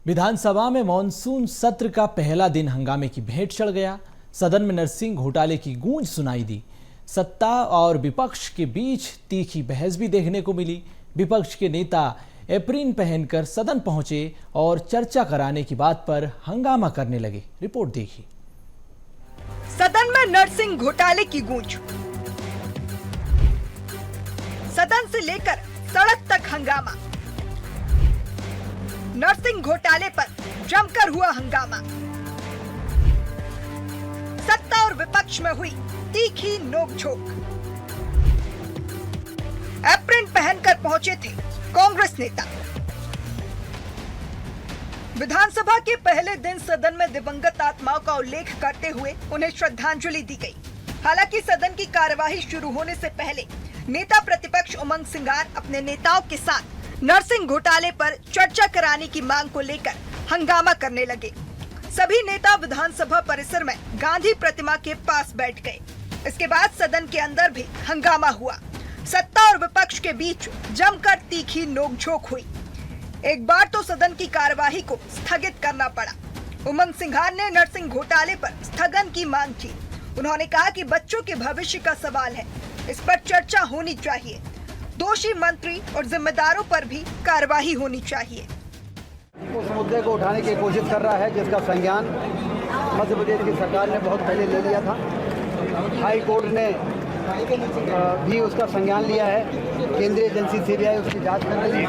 विधानसभा में मॉनसून सत्र का पहला दिन हंगामे की भेंट चढ़ गया। सदन में नरसिंह घोटाले की गूंज सुनाई दी। सत्ता और विपक्ष के बीच तीखी बहस भी देखने को मिली। विपक्ष के नेता एप्रिन पहनकर सदन पहुंचे और चर्चा कराने की बात पर हंगामा करने लगे। रिपोर्ट देखिए। सदन में नरसिंह घोटाले की गूंज। सदन से लेकर सड़क तक हंगामा। नरसिंह घोटाले पर जमकर हुआ हंगामा। सत्ता और विपक्ष में हुई तीखी नोकझोंक। एप्रिन पहनकर पहुंचे थे कांग्रेस नेता। विधानसभा के पहले दिन सदन में दिवंगत आत्माओं का उल्लेख करते हुए उन्हें श्रद्धांजलि दी गई। हालांकि सदन की कार्यवाही शुरू होने से पहले नेता प्रतिपक्ष उमंग सिंगार अपने नेताओं के साथ नरसिंह घोटाले पर चर्चा कराने की मांग को लेकर हंगामा करने लगे। सभी नेता विधानसभा परिसर में गांधी प्रतिमा के पास बैठ गए। इसके बाद सदन के अंदर भी हंगामा हुआ। सत्ता और विपक्ष के बीच जमकर तीखी नोकझोंक हुई। एक बार तो सदन की कार्यवाही को स्थगित करना पड़ा। उमंग सिंघार ने नरसिंह घोटाले पर स्थगन की मांग की। उन्होंने कहा कि बच्चों के भविष्य का सवाल है, इस पर चर्चा होनी चाहिए। दोषी मंत्री और जिम्मेदारों पर भी कार्यवाही होनी चाहिए। उस मुद्दे को उठाने की कोशिश कर रहा है जिसका संज्ञान मध्य प्रदेश की सरकार ने बहुत पहले ले लिया था। हाई कोर्ट ने भी उसका संज्ञान लिया है। केंद्रीय एजेंसी सीबीआई उसकी जांच कर रही है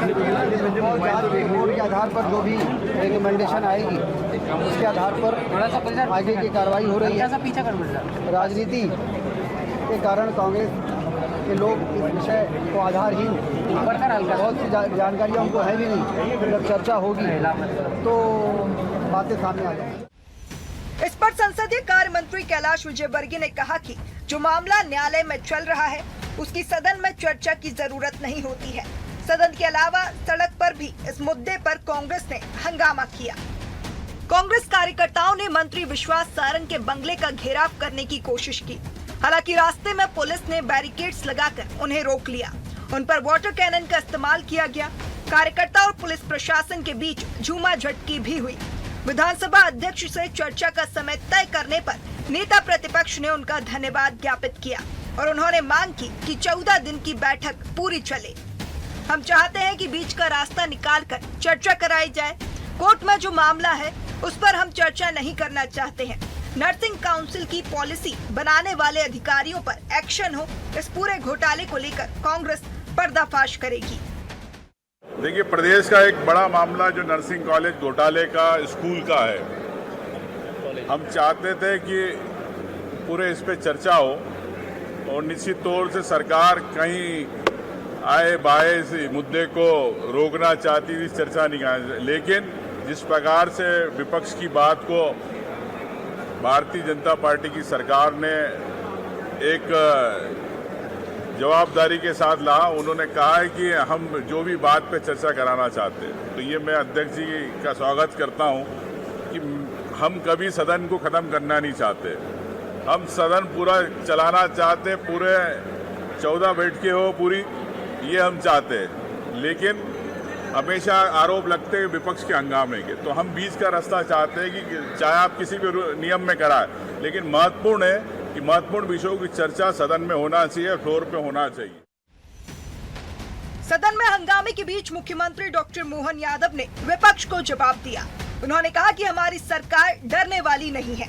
और जांच रिपोर्ट के आधार पर जो भी रिकमेंडेशन आएगी उसके आधार पर आगे की कार्रवाई हो रही है। राजनीति के कारण कांग्रेस के लोग इस विषय को आधारहीन बहुत सी जानकारियाँ उनको है भी नहीं। जब चर्चा होगी तो बातें सामने आ जाएंगी। इस पर संसदीय कार्य मंत्री कैलाश विजयवर्गीय ने कहा कि जो मामला न्यायालय में चल रहा है उसकी सदन में चर्चा की जरूरत नहीं होती है। सदन के अलावा सड़क पर भी इस मुद्दे पर कांग्रेस ने हंगामा किया। कांग्रेस कार्यकर्ताओं ने मंत्री विश्वास सारंग के बंगले का घेराव करने की कोशिश की। हालांकि रास्ते में पुलिस ने बैरिकेड्स लगाकर उन्हें रोक लिया। उन पर वाटर कैनन का इस्तेमाल किया गया। कार्यकर्ता और पुलिस प्रशासन के बीच झूमाझटकी भी हुई। विधानसभा अध्यक्ष से चर्चा का समय तय करने पर नेता प्रतिपक्ष ने उनका धन्यवाद ज्ञापित किया और उन्होंने मांग की कि 14 दिन की बैठक पूरी चले। हम चाहते हैं कि बीच का रास्ता निकालकर चर्चा कराई जाए। कोर्ट में जो मामला है उस पर हम चर्चा नहीं करना चाहते हैं। नर्सिंग काउंसिल की पॉलिसी बनाने वाले अधिकारियों पर एक्शन हो। इस पूरे घोटाले को लेकर कांग्रेस पर्दाफाश करेगी। देखिए, प्रदेश का एक बड़ा मामला जो नर्सिंग कॉलेज घोटाले का स्कूल का है, हम चाहते थे कि पूरे इस पे चर्चा हो और निश्चित तौर से सरकार कहीं आए बाए इस मुद्दे को रोकना चाहती थी, चर्चा नहीं कर। लेकिन जिस प्रकार से विपक्ष की बात को भारतीय जनता पार्टी की सरकार ने एक जवाबदारी के साथ ला, उन्होंने कहा है कि हम जो भी बात पे चर्चा कराना चाहते हैं, तो ये मैं अध्यक्ष जी का स्वागत करता हूं कि हम कभी सदन को ख़त्म करना नहीं चाहते। हम सदन पूरा चलाना चाहते, पूरे 14 बैठकें हो पूरी, ये हम चाहते हैं। लेकिन हमेशा आरोप लगते हैं विपक्ष के हंगामे के, तो हम बीच का रास्ता चाहते हैं कि चाहे आप किसी भी नियम में कराएं, लेकिन महत्वपूर्ण है कि महत्वपूर्ण विषयों की चर्चा सदन में होना चाहिए, फ्लोर पे होना चाहिए। सदन में हंगामे के बीच मुख्यमंत्री डॉक्टर मोहन यादव ने विपक्ष को जवाब दिया। उन्होंने कहा कि हमारी सरकार डरने वाली नहीं है।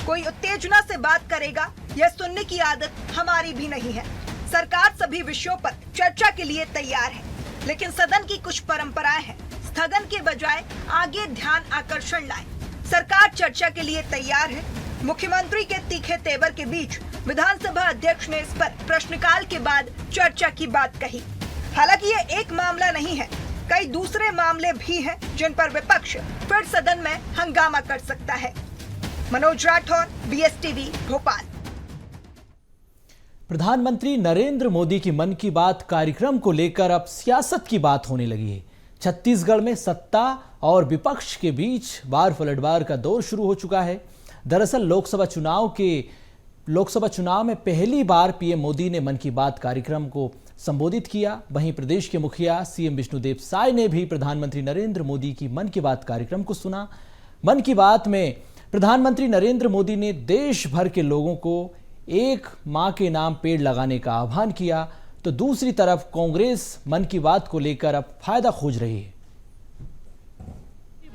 कोई उत्तेजना से बात करेगा, यह सुनने की आदत हमारी भी नहीं है। सरकार सभी विषयों पर चर्चा के लिए तैयार है, लेकिन सदन की कुछ परंपराएं हैं। स्थगन के बजाय आगे ध्यान आकर्षण लाए। सरकार चर्चा के लिए तैयार है। मुख्यमंत्री के तीखे तेवर के बीच विधानसभा अध्यक्ष ने इस पर प्रश्नकाल के बाद चर्चा की बात कही। हालांकि ये एक मामला नहीं है, कई दूसरे मामले भी हैं जिन पर विपक्ष फिर सदन में हंगामा कर सकता है। मनोज राठौर, BSTV, भोपाल। प्रधानमंत्री नरेंद्र मोदी की मन की बात कार्यक्रम को लेकर अब सियासत की बात होने लगी है। छत्तीसगढ़ में सत्ता और विपक्ष के बीच बार पलटवार का दौर शुरू हो चुका है। दरअसल लोकसभा चुनाव में पहली बार पीएम मोदी ने मन की बात कार्यक्रम को संबोधित किया। वहीं प्रदेश के मुखिया सीएम विष्णुदेव साय ने भी प्रधानमंत्री नरेंद्र मोदी की मन की बात कार्यक्रम को सुना। मन की बात में प्रधानमंत्री नरेंद्र मोदी ने देश भर के लोगों को एक मां के नाम पेड़ लगाने का आह्वान किया, तो दूसरी तरफ कांग्रेस मन की बात को लेकर अब फायदा खोज रही है।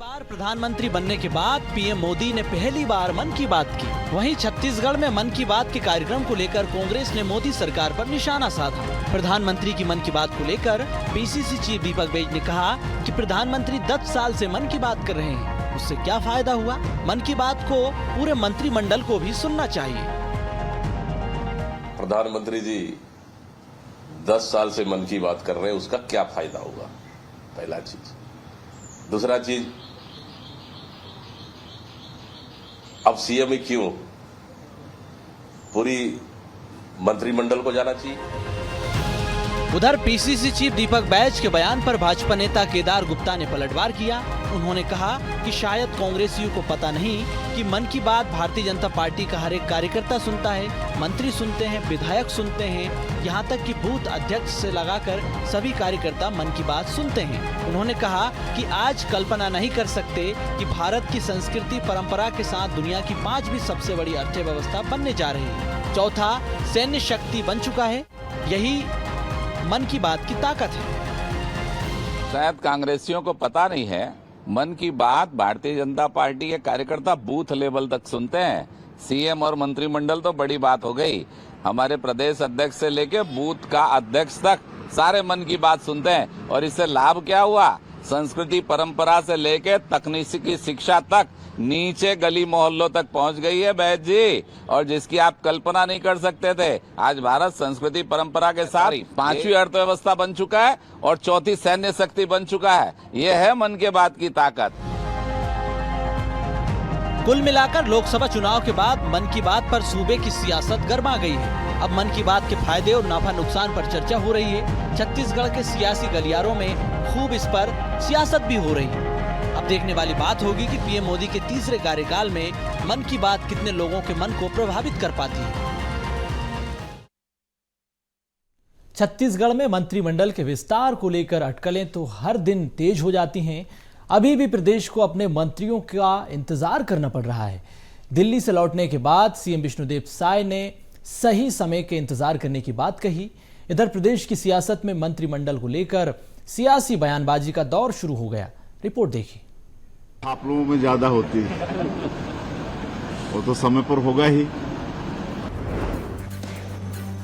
बार प्रधानमंत्री बनने के बाद पीएम मोदी ने पहली बार मन की बात की। वहीं छत्तीसगढ़ में मन की बात के कार्यक्रम को लेकर कांग्रेस ने मोदी सरकार पर निशाना साधा। प्रधानमंत्री की मन की बात को लेकर पीसीसी चीफ दीपक बैज ने कहा कि प्रधानमंत्री 10 साल से मन की बात कर रहे हैं, उससे क्या फायदा हुआ? मन की बात को पूरे मंत्रिमंडल को भी सुनना चाहिए। प्रधानमंत्री जी 10 साल से मन की बात कर रहे हैं, उसका क्या फायदा होगा? पहला चीज। दूसरा चीज, अब सीएम ही क्यों, पूरी मंत्रिमंडल को जाना चाहिए। उधर पीसीसी चीफ दीपक बैज के बयान पर भाजपा नेता केदार गुप्ता ने पलटवार किया। उन्होंने कहा कि शायद कांग्रेसियों को पता नहीं कि मन की बात भारतीय जनता पार्टी का हर एक कार्यकर्ता सुनता है, मंत्री सुनते हैं, विधायक सुनते हैं, यहाँ तक कि बूथ अध्यक्ष से लगाकर सभी कार्यकर्ता मन की बात सुनते हैं। उन्होंने कहा कि आज कल्पना नहीं कर सकते कि भारत की संस्कृति परंपरा के साथ दुनिया की 5वीं सबसे बड़ी अर्थव्यवस्था बनने जा रही है। चौथा, सैन्य शक्ति बन चुका है। यही मन की बात की ताकत है। शायद कांग्रेसियों को पता नहीं है, मन की बात भारतीय जनता पार्टी के कार्यकर्ता बूथ लेवल तक सुनते हैं। सीएम और मंत्रिमंडल तो बड़ी बात हो गई, हमारे प्रदेश अध्यक्ष से लेके बूथ का अध्यक्ष तक सारे मन की बात सुनते हैं। और इससे लाभ क्या हुआ? संस्कृति परंपरा से लेके तकनीकी शिक्षा तक नीचे गली मोहल्लों तक पहुंच गई है बैद जी, और जिसकी आप कल्पना नहीं कर सकते थे। आज भारत संस्कृति परंपरा के साथ 5वीं अर्थव्यवस्था बन चुका है और 4थी सैन्य शक्ति बन चुका है। ये है मन की बात की ताकत। कुल मिलाकर लोकसभा चुनाव के बाद मन की बात पर सूबे की सियासत गर्मा गई है। अब मन की बात के फायदे और नाफा नुकसान पर चर्चा हो रही है। छत्तीसगढ़ के सियासी गलियारों में खूब इस पर सियासत भी हो रही है। अब देखने वाली बात होगी कि पीएम मोदी के तीसरे कार्यकाल में मन की बात कितने लोगों के मन को प्रभावित कर पाती है। छत्तीसगढ़ में मंत्रिमंडल के विस्तार को लेकर अटकलें तो हर दिन तेज हो जाती हैं। अभी भी प्रदेश को अपने मंत्रियों का इंतजार करना पड़ रहा है। दिल्ली से लौटने के बाद सीएम विष्णुदेव साय ने सही समय के इंतजार करने की बात कही। इधर प्रदेश की सियासत में मंत्रिमंडल को लेकर सियासी बयानबाजी का दौर शुरू हो गया। रिपोर्ट देखिए। आप लोगों में ज्यादा होती है, वो तो समय पर होगा ही।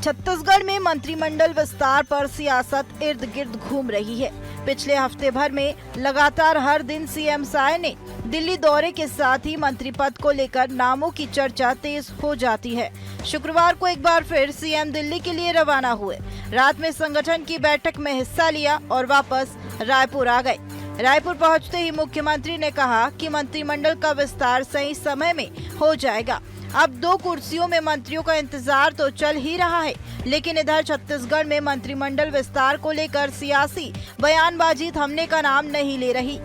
छत्तीसगढ़ में मंत्रिमंडल विस्तार पर सियासत इर्द गिर्द घूम रही है। पिछले हफ्ते भर में लगातार हर दिन सीएम साय ने दिल्ली दौरे के साथ ही मंत्री पद को लेकर नामों की चर्चा तेज हो जाती है। शुक्रवार को एक बार फिर सीएम दिल्ली के लिए रवाना हुए। रात में संगठन की बैठक में हिस्सा लिया और वापस रायपुर आ गए। रायपुर पहुंचते ही मुख्यमंत्री ने कहा कि मंत्रिमंडल का विस्तार सही समय में हो जाएगा। अब 2 कुर्सियों में मंत्रियों का इंतजार तो चल ही रहा है, लेकिन इधर छत्तीसगढ़ में मंत्रिमंडल विस्तार को लेकर सियासी बयानबाजी थमने का नाम नहीं ले रही।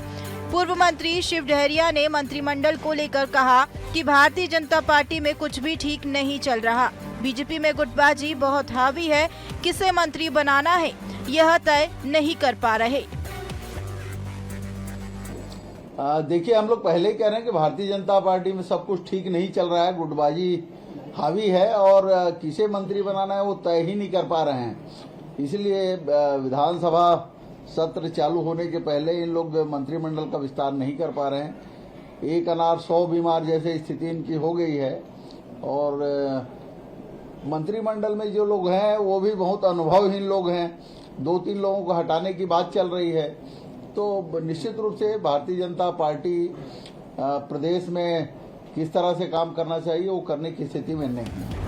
पूर्व मंत्री शिव डहरिया ने मंत्रिमंडल को लेकर कहा कि भारतीय जनता पार्टी में कुछ भी ठीक नहीं चल रहा। बीजेपी में गुटबाजी बहुत हावी है, किसे मंत्री बनाना है यह तय नहीं कर पा रहे। देखिए, हम लोग पहले कह रहे हैं कि भारतीय जनता पार्टी में सब कुछ ठीक नहीं चल रहा है, गुटबाजी हावी है और किसे मंत्री बनाना है वो तय ही नहीं कर पा रहे हैं। इसलिए विधानसभा सत्र चालू होने के पहले इन लोग मंत्रिमंडल का विस्तार नहीं कर पा रहे हैं। एक अनार 100 बीमार जैसे स्थिति इनकी हो गई है और मंत्रिमंडल में जो लोग हैं वो भी बहुत अनुभवहीन लोग हैं। 2-3 लोगों को हटाने की बात चल रही है। तो निश्चित रूप से भारतीय जनता पार्टी प्रदेश में किस तरह से काम करना चाहिए वो करने की स्थिति में नहीं है।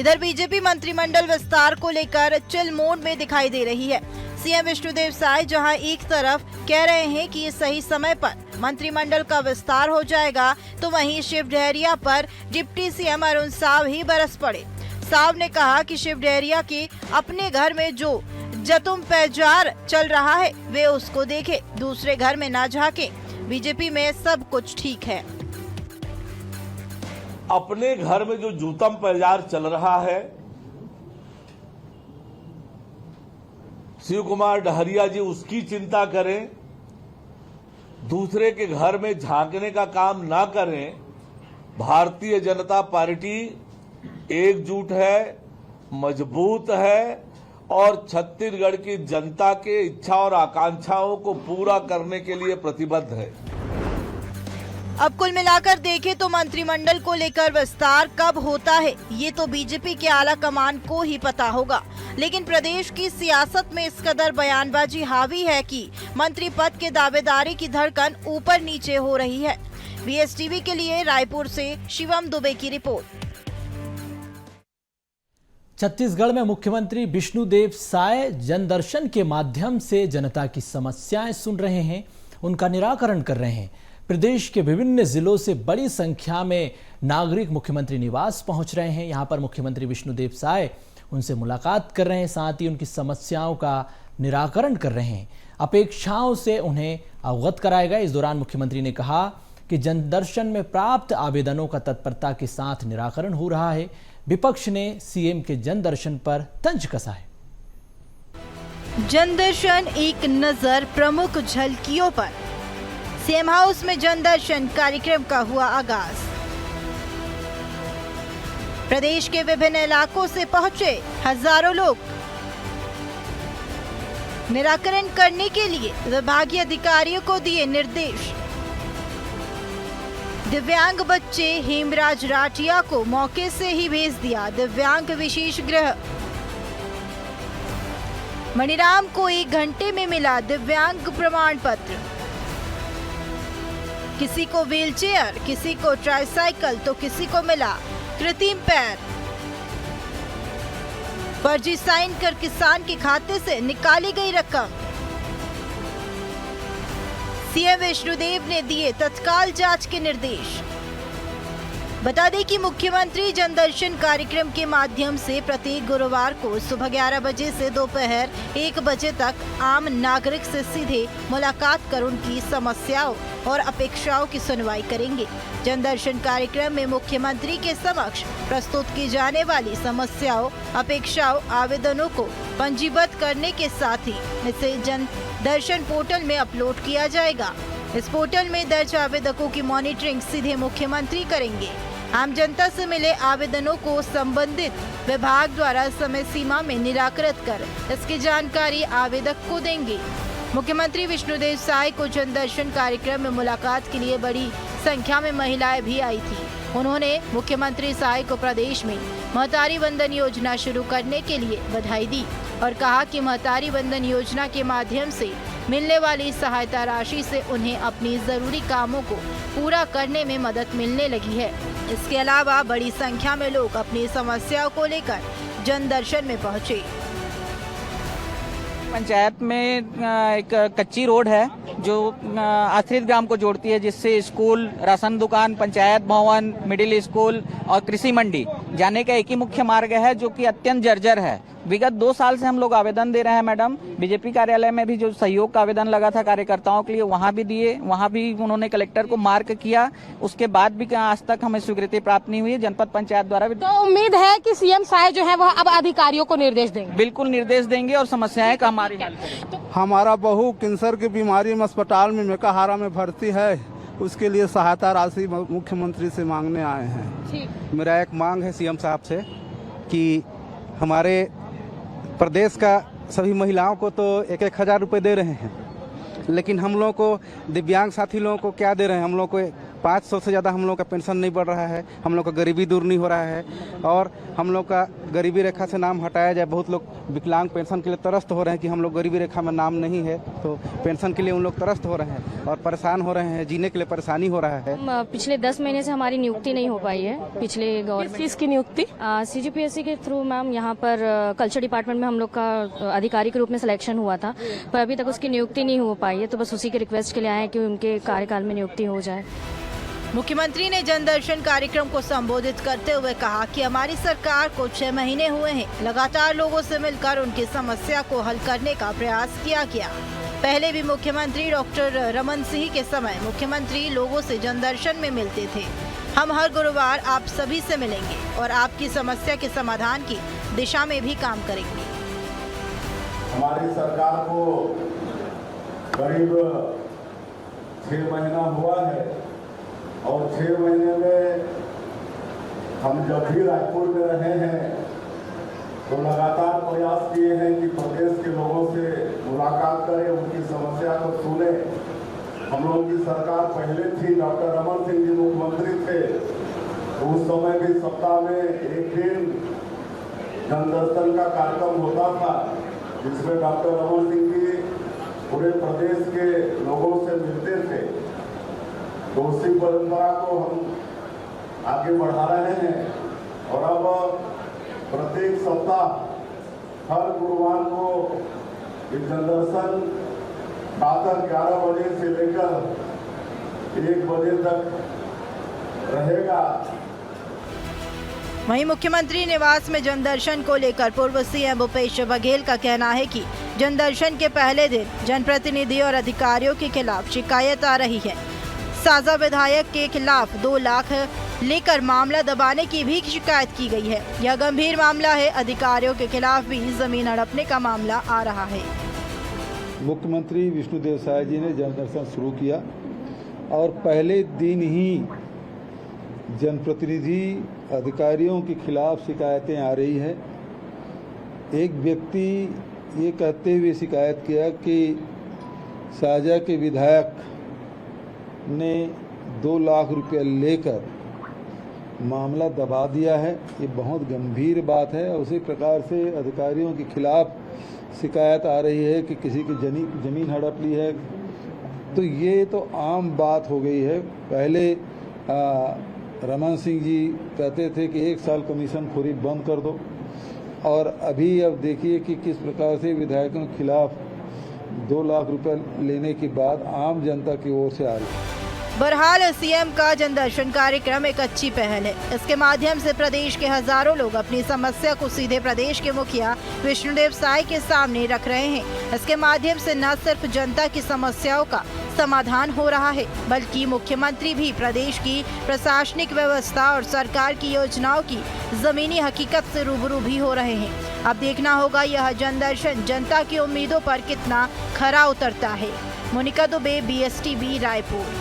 इधर बीजेपी मंत्रिमंडल विस्तार को लेकर चिल मोड में दिखाई दे रही है। सीएम विष्णुदेव साय जहां एक तरफ कह रहे हैं कि सही समय पर मंत्रिमंडल का विस्तार हो जाएगा, तो वहीं शिव डहरिया पर डिप्टी सीएम अरुण साव ही बरस पड़े। साव ने कहा कि शिव डहरिया के अपने घर में जो जतुम पैजार चल रहा है वे उसको देखे, दूसरे घर में ना झाके। बीजेपी में सब कुछ ठीक है। अपने घर में जो जूतम पैजार चल रहा है शिव कुमार डहरिया जी उसकी चिंता करें, दूसरे के घर में झांकने का काम ना करें। भारतीय जनता पार्टी एकजुट है, मजबूत है और छत्तीसगढ़ की जनता के इच्छा और आकांक्षाओं को पूरा करने के लिए प्रतिबद्ध है। अब कुल मिलाकर देखें तो मंत्रिमंडल को लेकर विस्तार कब होता है ये तो बीजेपी के आला कमान को ही पता होगा, लेकिन प्रदेश की सियासत में इस कदर बयानबाजी हावी है कि मंत्री पद के दावेदारी की धड़कन ऊपर नीचे हो रही है। बीएसटीवी के लिए रायपुर से शिवम दुबे की रिपोर्ट। छत्तीसगढ़ में मुख्यमंत्री विष्णुदेव साय जनदर्शन के माध्यम से जनता की समस्याएं सुन रहे हैं, उनका निराकरण कर रहे हैं। प्रदेश के विभिन्न जिलों से बड़ी संख्या में नागरिक मुख्यमंत्री निवास पहुंच रहे हैं। यहां पर मुख्यमंत्री विष्णुदेव साय उनसे मुलाकात कर रहे हैं, साथ ही उनकी समस्याओं का निराकरण कर रहे हैं, अपेक्षाओं से उन्हें अवगत कराएगा। इस दौरान मुख्यमंत्री ने कहा कि जनदर्शन में प्राप्त आवेदनों का तत्परता के साथ निराकरण हो रहा है। विपक्ष ने सीएम के जनदर्शन पर तंज कसा है। जनदर्शन एक नजर प्रमुख झलकियों पर। सीएम हाउस में जनदर्शन कार्यक्रम का हुआ आगाज। प्रदेश के विभिन्न इलाकों से पहुंचे हजारों लोग। निराकरण करने के लिए विभागीय अधिकारियों को दिए निर्देश। दिव्यांग बच्चे हेमराज राठिया को मौके से ही भेज दिया दिव्यांग विशेष गृह। मणिराम को 1 घंटे में मिला दिव्यांग प्रमाण पत्र। किसी को व्हीलचेयर, किसी को ट्राइसाइकिल तो किसी को मिला कृत्रिम पैर। फर्जी साइन कर किसान के खाते से निकाली गई रकम। सीएम विष्णुदेव ने दिए तत्काल जांच के निर्देश। बता दें कि मुख्यमंत्री जनदर्शन कार्यक्रम के माध्यम से प्रत्येक गुरुवार को सुबह 11 बजे से दोपहर 1 बजे तक आम नागरिक से सीधे मुलाकात कर उनकी समस्याओं और अपेक्षाओं की सुनवाई करेंगे। जनदर्शन कार्यक्रम में मुख्यमंत्री के समक्ष प्रस्तुत की जाने वाली समस्याओं, अपेक्षाओं, आवेदनों को पंजीबद्ध करने के साथ ही इसे जनदर्शन पोर्टल में अपलोड किया जाएगा। इस पोर्टल में दर्ज आवेदकों की मॉनिटरिंग सीधे मुख्यमंत्री करेंगे। आम जनता से मिले आवेदनों को संबंधित विभाग द्वारा समय सीमा में निराकृत कर इसकी जानकारी आवेदक को देंगे। मुख्यमंत्री विष्णुदेव साय को जनदर्शन कार्यक्रम में मुलाकात के लिए बड़ी संख्या में महिलाएं भी आई थी। उन्होंने मुख्यमंत्री साय को प्रदेश में महतारी वंदन योजना शुरू करने के लिए बधाई दी और कहा कि महतारी वंदन योजना के माध्यम से मिलने वाली सहायता राशि से उन्हें अपनी जरूरी कामों को पूरा करने में मदद मिलने लगी है। इसके अलावा बड़ी संख्या में लोग अपनी समस्याओं को लेकर जनदर्शन में पहुंचे। पंचायत में एक कच्ची रोड है जो आश्रित ग्राम को जोड़ती है, जिससे स्कूल, राशन दुकान, पंचायत भवन, मिडिल स्कूल और कृषि मंडी जाने का एक ही मुख्य मार्ग है, जो कि अत्यंत जर्जर है। विगत 2 साल से हम लोग आवेदन दे रहे हैं मैडम। बीजेपी कार्यालय में भी जो सहयोग का आवेदन लगा था कार्यकर्ताओं के लिए, वहां भी दिए, वहां भी उन्होंने कलेक्टर को मार्क किया। उसके बाद भी आज तक हमें स्वीकृति प्राप्त नहीं हुई। जनपद पंचायत द्वारा भी तो उम्मीद है कि सीएम साय जो है वह अब अधिकारियों को निर्देश देंगे। बिल्कुल निर्देश देंगे और समस्याएं का हमारी हल करेंगे। हमारा बहू कैंसर की बीमारी में अस्पताल में मेकाहारा में भर्ती है, उसके लिए सहायता राशि मुख्यमंत्री से मांगने आए हैं। मेरा एक मांग है सीएम साहब से कि हमारे प्रदेश का सभी महिलाओं को तो 1-1 हज़ार रुपये दे रहे हैं, लेकिन हम लोगों को दिव्यांग साथी लोगों को क्या दे रहे हैं? हम लोग को 500 से ज़्यादा हम लोग का पेंशन नहीं बढ़ रहा है, हम लोग का गरीबी दूर नहीं हो रहा है और हम लोग का गरीबी रेखा से नाम हटाया जाए। बहुत लोग विकलांग पेंशन के लिए त्रस्त हो रहे हैं कि हम लोग गरीबी रेखा में नाम नहीं है, तो पेंशन के लिए उन लोग त्रस्त हो रहे हैं और परेशान हो रहे हैं, जीने के लिए परेशानी हो रहा है। पिछले 10 महीने से हमारी नियुक्ति नहीं हो पाई है। पिछले गवर्नमेंट किस की नियुक्ति? CGPSC के थ्रू मैम यहाँ पर कल्चर डिपार्टमेंट में हम लोग का अधिकारी के रूप में सिलेक्शन हुआ था, पर अभी तक उसकी नियुक्ति नहीं हो पाई है। तो बस उसी के रिक्वेस्ट के लिए आए हैं कि उनके कार्यकाल में नियुक्ति हो जाए। मुख्यमंत्री ने जनदर्शन कार्यक्रम को संबोधित करते हुए कहा कि हमारी सरकार को 6 महीने हुए हैं, लगातार लोगों से मिलकर उनकी समस्या को हल करने का प्रयास किया गया। पहले भी मुख्यमंत्री डॉक्टर रमन सिंह के समय मुख्यमंत्री लोगों से जनदर्शन में मिलते थे। हम हर गुरुवार आप सभी से मिलेंगे और आपकी समस्या के समाधान की दिशा में भी काम करेंगे। हमारी सरकार को करीब 6 महीना हुआ है और 6 महीने में हम जब भी रायपुर में रहे हैं तो लगातार प्रयास किए हैं कि प्रदेश के लोगों से मुलाकात करें, उनकी समस्या को सुने। हम लोगों की सरकार पहले थी, डॉक्टर रमन सिंह जी मुख्यमंत्री थे, तो उस समय भी सप्ताह में एक दिन जनदर्शन का कार्यक्रम होता था जिसमें डॉक्टर रमन सिंह जी पूरे प्रदेश के लोगों से मिलते थे। तो उसी परंपरा को हम आगे बढ़ा रहे हैं और अब प्रत्येक सप्ताह हर गुरुवार को एक जनदर्शन प्रातः 11 बजे से लेकर 1 बजे तक रहेगा। वहीं मुख्यमंत्री निवास में जनदर्शन को लेकर पूर्व सीएम भूपेश बघेल का कहना है कि जनदर्शन के पहले दिन जनप्रतिनिधि और अधिकारियों के खिलाफ शिकायत आ रही है। साजा विधायक के खिलाफ 2 लाख लेकर मामला दबाने की भी शिकायत की गई है। यह गंभीर मामला है। अधिकारियों के खिलाफ भी जमीन हड़पने का मामला आ रहा है। मुख्यमंत्री विष्णुदेव साय जी ने जनदर्शन शुरू किया और पहले दिन ही जनप्रतिनिधि अधिकारियों के खिलाफ शिकायतें आ रही है। एक व्यक्ति ये कहते हुए शिकायत किया कि साजा के विधायक ने 2 लाख रुपया लेकर मामला दबा दिया है। ये बहुत गंभीर बात है। उसी प्रकार से अधिकारियों के खिलाफ शिकायत आ रही है कि किसी की जमीन हड़प ली है, तो ये तो आम बात हो गई है। पहले रमन सिंह जी कहते थे कि 1 साल कमीशन खोरी बंद कर दो, और अभी अब देखिए कि किस प्रकार से विधायकों के खिलाफ 2 लाख रुपए लेने की बात आम जनता की ओर से आ रही है। बहरहाल सीएम का जनदर्शन कार्यक्रम एक अच्छी पहल है। इसके माध्यम से प्रदेश के हजारों लोग अपनी समस्या को सीधे प्रदेश के मुखिया विष्णुदेव साय के सामने रख रहे हैं। इसके माध्यम से न सिर्फ जनता की समस्याओं का समाधान हो रहा है, बल्कि मुख्यमंत्री भी प्रदेश की प्रशासनिक व्यवस्था और सरकार की योजनाओं की जमीनी हकीकत से रूबरू भी हो रहे हैं। अब देखना होगा यह जनदर्शन जनता की उम्मीदों पर कितना खरा उतरता है। मोनिका दुबे, BSTV, रायपुर।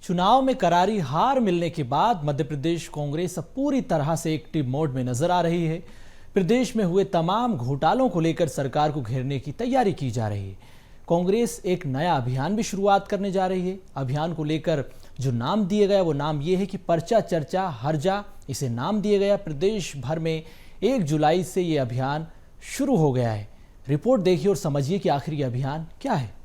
चुनाव में करारी हार मिलने के बाद मध्य प्रदेश कांग्रेस अब पूरी तरह से एक्टिव मोड में नजर आ रही है। प्रदेश में हुए तमाम घोटालों को लेकर सरकार को घेरने की तैयारी की जा रही है। कांग्रेस एक नया अभियान भी शुरुआत करने जा रही है। अभियान को लेकर जो नाम दिए गया वो नाम ये है कि पर्चा चर्चा हर जा, इसे नाम दिया गया। प्रदेश भर में 1 जुलाई से ये अभियान शुरू हो गया है। रिपोर्ट देखिए और समझिए कि आखिर ये अभियान क्या है।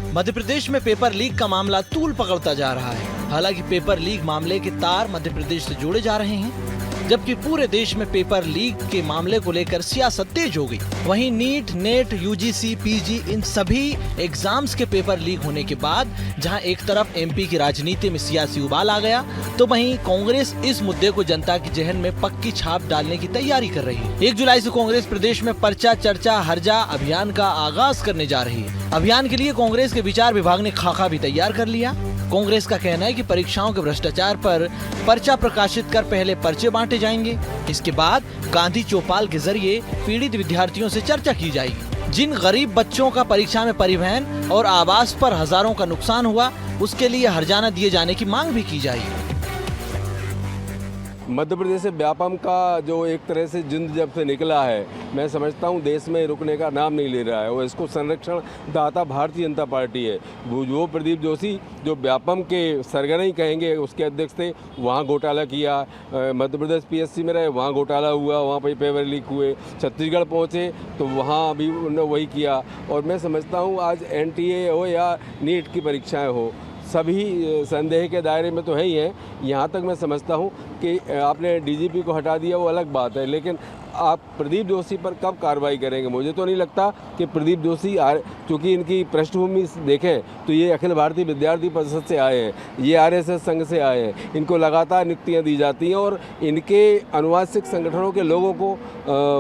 मध्य प्रदेश में पेपर लीक का मामला तूल पकड़ता जा रहा है। हालांकि पेपर लीक मामले के तार मध्य प्रदेश से जोड़े जा रहे हैं, जबकि पूरे देश में पेपर लीक के मामले को लेकर सियासत तेज हो गई। वहीं नीट, नेट, UGC, PG इन सभी एग्जाम्स के पेपर लीक होने के बाद जहां एक तरफ MP की राजनीति में सियासी उबाल आ गया, तो वहीं कांग्रेस इस मुद्दे को जनता की जहन में पक्की छाप डालने की तैयारी कर रही है। 1 जुलाई से कांग्रेस प्रदेश में पर्चा चर्चा हर जा अभियान का आगाज करने जा रही है। अभियान के लिए कांग्रेस के विचार विभाग ने खाका भी तैयार कर लिया। कांग्रेस का कहना है कि परीक्षाओं के भ्रष्टाचार पर पर्चा प्रकाशित कर पहले पर्चे बांटे जाएंगे। इसके बाद गांधी चौपाल के जरिए पीड़ित विद्यार्थियों से चर्चा की जाएगी। जिन गरीब बच्चों का परीक्षा में परिवहन और आवास पर हजारों का नुकसान हुआ, उसके लिए हर्जाना दिए जाने की मांग भी की जाएगी। मध्य प्रदेश से व्यापम का जो एक तरह से जिंद जब से निकला है, मैं समझता हूं देश में रुकने का नाम नहीं ले रहा है और इसको संरक्षण दाता भारतीय जनता पार्टी है। वो प्रदीप जोशी जो व्यापम के सरगना कहेंगे, उसके अध्यक्ष थे, वहाँ घोटाला किया। मध्य प्रदेश PSC में रहे, वहाँ घोटाला हुआ, वहाँ पर पेपर लीक हुए। छत्तीसगढ़ पहुँचे तो वहाँ भी उन्होंने वही किया। और मैं समझता हूँ आज NTA हो या नीट की परीक्षाएँ हो, सभी संदेह के दायरे में तो है ही हैं। यहाँ तक मैं समझता हूँ कि आपने DGP को हटा दिया वो अलग बात है, लेकिन आप प्रदीप जोशी पर कब कार्रवाई करेंगे? मुझे तो नहीं लगता कि प्रदीप जोशी चूँकि इनकी पृष्ठभूमि देखें तो ये अखिल भारतीय विद्यार्थी परिषद से आए हैं, ये RSS संघ से आए हैं। इनको लगातार नियुक्तियाँ दी जाती हैं और इनके अनुवांशिक संगठनों के लोगों को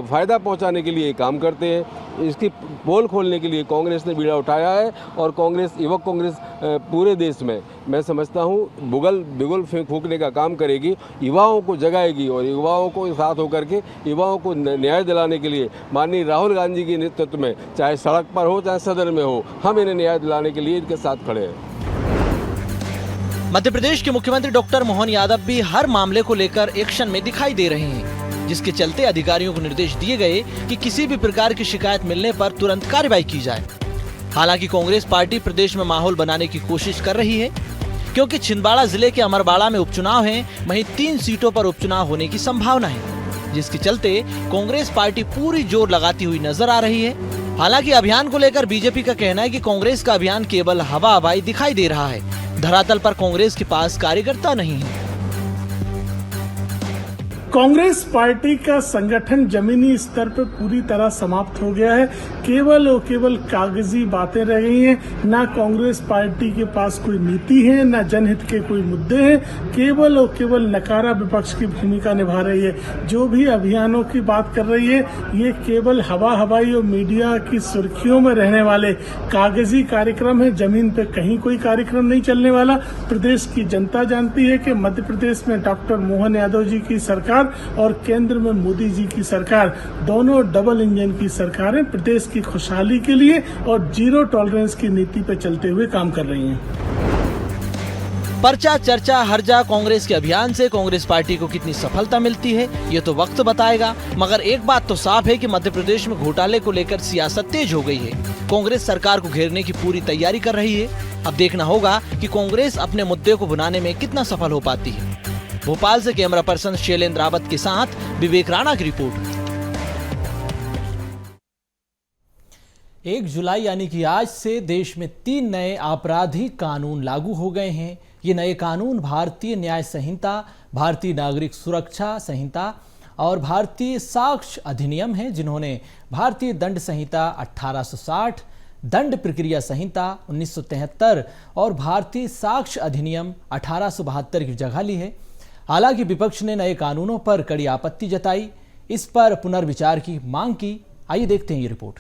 फ़ायदा पहुँचाने के लिए काम करते हैं। इसकी पोल खोलने के लिए कांग्रेस ने बीड़ा उठाया है और कांग्रेस, युवक कांग्रेस पूरे देश में मैं समझता हूँ बिगुल फूंकने का काम करेगी, युवाओं को जगाएगी और युवाओं को साथ होकर के युवाओं को न्याय दिलाने के लिए माननीय राहुल गांधी के नेतृत्व में, चाहे सड़क पर हो चाहे सदन में हो, हम इन्हें न्याय दिलाने के लिए इनके साथ खड़े हैं। मध्य प्रदेश के मुख्यमंत्री डॉक्टर मोहन यादव भी हर मामले को लेकर एक्शन में दिखाई दे रहे हैं, जिसके चलते अधिकारियों को निर्देश दिए गए कि किसी भी प्रकार की शिकायत मिलने पर तुरंत कार्रवाई की जाए। हालांकि कांग्रेस पार्टी प्रदेश में माहौल बनाने की कोशिश कर रही है, क्योंकि छिंदवाड़ा जिले के अमरवाड़ा में उपचुनाव हैं, वहीं 3 सीटों पर उपचुनाव होने की संभावना है, जिसके चलते कांग्रेस पार्टी पूरी जोर लगाती हुई नजर आ रही है। हालांकि अभियान को लेकर बीजेपी का कहना है कि कांग्रेस का अभियान केवल हवा हवाई दिखाई दे रहा है, धरातल पर कांग्रेस के पास कार्यकर्ता नहीं है। कांग्रेस पार्टी का संगठन जमीनी स्तर पर पूरी तरह समाप्त हो गया है। केवल और केवल कागजी बातें रह गई हैं। ना कांग्रेस पार्टी के पास कोई नीति है, ना जनहित के कोई मुद्दे हैं। केवल और केवल नकारा विपक्ष की भूमिका निभा रही है। जो भी अभियानों की बात कर रही है, ये केवल हवा हवाई और मीडिया की सुर्खियों में रहने वाले कागजी कार्यक्रम है। जमीन पे कहीं कोई कार्यक्रम नहीं चलने वाला। प्रदेश की जनता जानती है कि मध्य प्रदेश में डॉक्टर मोहन यादव जी की सरकार और केंद्र में मोदी जी की सरकार, दोनों डबल इंजन की सरकारें प्रदेश की खुशहाली के लिए और जीरो टॉलरेंस की नीति पर चलते हुए काम कर रही हैं। पर्चा चर्चा हर्जा कांग्रेस के अभियान से कांग्रेस पार्टी को कितनी सफलता मिलती है, ये तो वक्त बताएगा। मगर एक बात तो साफ है कि मध्य प्रदेश में घोटाले को लेकर सियासत तेज हो गई है। कांग्रेस सरकार को घेरने की पूरी तैयारी कर रही है। अब देखना होगा कि कांग्रेस अपने मुद्दे को भुनाने में कितना सफल हो पाती है। भोपाल से कैमरा पर्सन शैलेंद्र रावत के साथ विवेक राणा की रिपोर्ट। 1 जुलाई यानी कि आज से देश में 3 नए आपराधिक कानून लागू हो गए हैं। ये नए कानून भारतीय न्याय संहिता, भारतीय नागरिक सुरक्षा संहिता और भारतीय साक्ष्य अधिनियम हैं, जिन्होंने भारतीय दंड संहिता 1860, दंड प्रक्रिया संहिता 1973 और भारतीय साक्ष्य अधिनियम 1872 की जगह ली है। हालांकि विपक्ष ने नए कानूनों पर कड़ी आपत्ति जताई, इस पर पुनर्विचार की मांग की। आइए देखते हैं ये रिपोर्ट।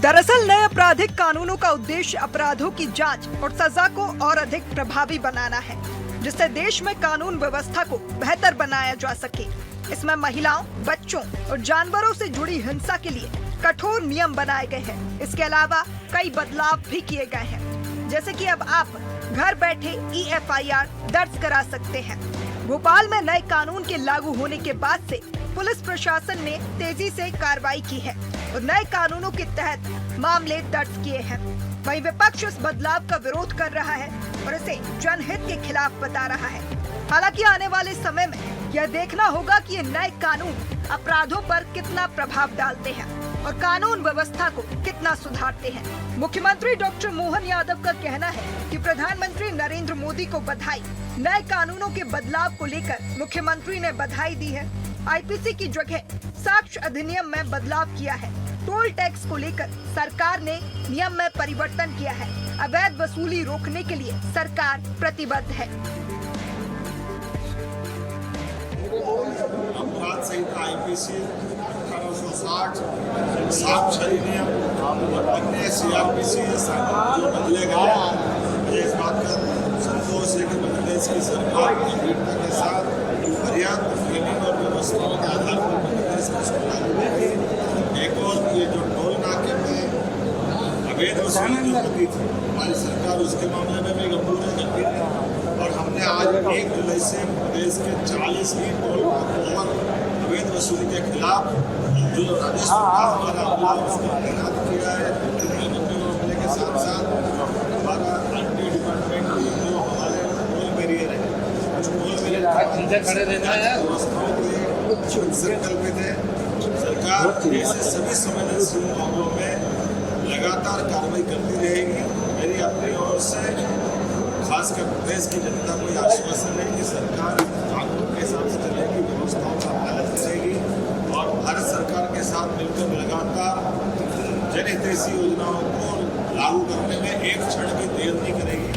दरअसल नए आपराधिक कानूनों का उद्देश्य अपराधों की जांच और सजा को और अधिक प्रभावी बनाना है, जिससे देश में कानून व्यवस्था को बेहतर बनाया जा सके। इसमें महिलाओं, बच्चों और जानवरों से जुड़ी हिंसा के लिए कठोर नियम बनाए गए हैं। इसके अलावा कई बदलाव भी किए गए हैं, जैसे कि अब आप घर बैठे EFIR दर्ज करा सकते हैं। भोपाल में नए कानून के लागू होने के बाद से पुलिस प्रशासन ने तेजी से कार्रवाई की है और नए कानूनों के तहत मामले दर्ज किए हैं। वहीं विपक्ष इस बदलाव का विरोध कर रहा है और इसे जनहित के खिलाफ बता रहा है। हालांकि आने वाले समय में यह देखना होगा कि ये नए कानून अपराधों पर कितना प्रभाव डालते हैं और कानून व्यवस्था को कितना सुधारते हैं। मुख्यमंत्री डॉक्टर मोहन यादव का कहना है कि प्रधानमंत्री नरेंद्र मोदी को बधाई। नए कानूनों के बदलाव को लेकर मुख्यमंत्री ने बधाई दी है। IPC की जगह साक्ष्य अधिनियम में बदलाव किया है। टोल टैक्स को लेकर सरकार ने नियम में परिवर्तन किया है। अवैध वसूली रोकने के लिए सरकार प्रतिबद्ध है। अपराध संहिता IPC 1860, साक्ष्य अधिनियम और अन्य CRPC जो बदले गए हैं, इस बात का संतोष है कि मध्य प्रदेश की सरकार गंभीरता के साथ पर्याप्त ट्रेनिंग और व्यवस्थाओं के आधार पर मध्य प्रदेश में इसको लागू करेगी। एक और ये जो टोल नाके में अवैध वसूली जो होती थी, हमारी सरकार उसके मामले में भी गंभीर है और हमने आज 1 जुलाई से प्रदेश के 40 ही टोल नाकों और अवैध वसूली के खिलाफ जो राजस्व हमारा अमला उसको तैनात किया है। मामले के साथ साथ हमारा आईटी डिपार्टमेंट जो हमारे टोल बैरियर है, संकल्पित है। सरकार ऐसे सभी संवेदनशील मामलों में लगातार कार्रवाई करती रहेगी। मेरी अपनी ओर से खासकर प्रदेश की जनता को यह आश्वासन है कि सरकार कानून के हिसाब से चलेगी, व्यवस्थाओं का पालन करेगी और भारत सरकार के साथ मिलकर लगातार जनहितैषी योजनाओं को लागू करने में एक क्षण की देर नहीं करेगी।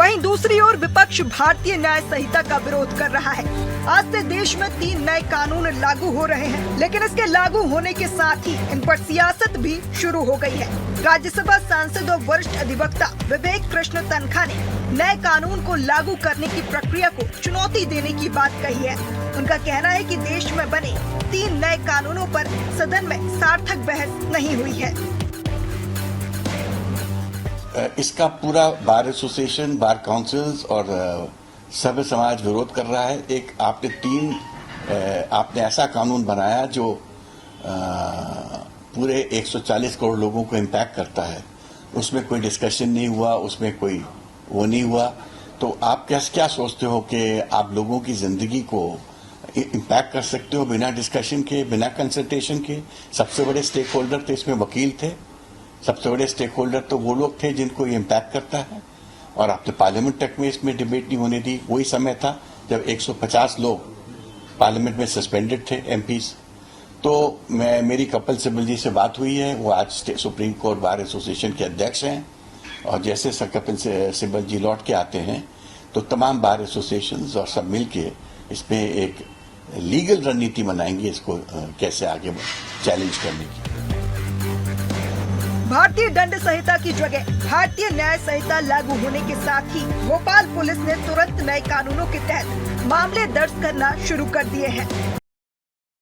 वहीं दूसरी ओर विपक्ष भारतीय न्याय संहिता का विरोध कर रहा है। आज से देश में 3 नए कानून लागू हो रहे हैं, लेकिन इसके लागू होने के साथ ही इन पर सियासत भी शुरू हो गई है। राज्यसभा सांसद और वरिष्ठ अधिवक्ता विवेक कृष्ण तनखा ने नए कानून को लागू करने की प्रक्रिया को चुनौती देने की बात कही है। उनका कहना है कि देश में बने 3 नए कानूनों पर सदन में सार्थक बहस नहीं हुई है। इसका पूरा बार एसोसिएशन, बार काउंसिल्स और सभ्य समाज विरोध कर रहा है। एक आपने ऐसा कानून बनाया जो पूरे 140 करोड़ लोगों को इम्पैक्ट करता है, उसमें कोई डिस्कशन नहीं हुआ, उसमें कोई वो नहीं हुआ। तो आप क्या सोचते हो कि आप लोगों की जिंदगी को इम्पैक्ट कर सकते हो बिना डिस्कशन के, बिना कंसल्टेशन के? सबसे बड़े स्टेक होल्डर तो इसमें वकील थे, सबसे बड़े स्टेक होल्डर तो वो लोग थे जिनको ये इम्पैक्ट करता है। और आपने पार्लियामेंट तक में इसमें डिबेट नहीं होने दी। वही समय था जब 150 लोग पार्लियामेंट में सस्पेंडेड थे, एमपीज। तो मेरी कपिल सिब्बल जी से बात हुई है, वो आज सुप्रीम कोर्ट बार एसोसिएशन के अध्यक्ष हैं। और जैसे कपिल सिब्बल जी लौट के आते हैं तो तमाम बार एसोसिएशंस और सब मिलके इसमें एक लीगल रणनीति बनाएंगे, इसको कैसे आगे चैलेंज करने की। भारतीय दंड संहिता की जगह भारतीय न्याय संहिता लागू होने के साथ ही भोपाल पुलिस ने तुरंत नए कानूनों के तहत मामले दर्ज करना शुरू कर दिए हैं।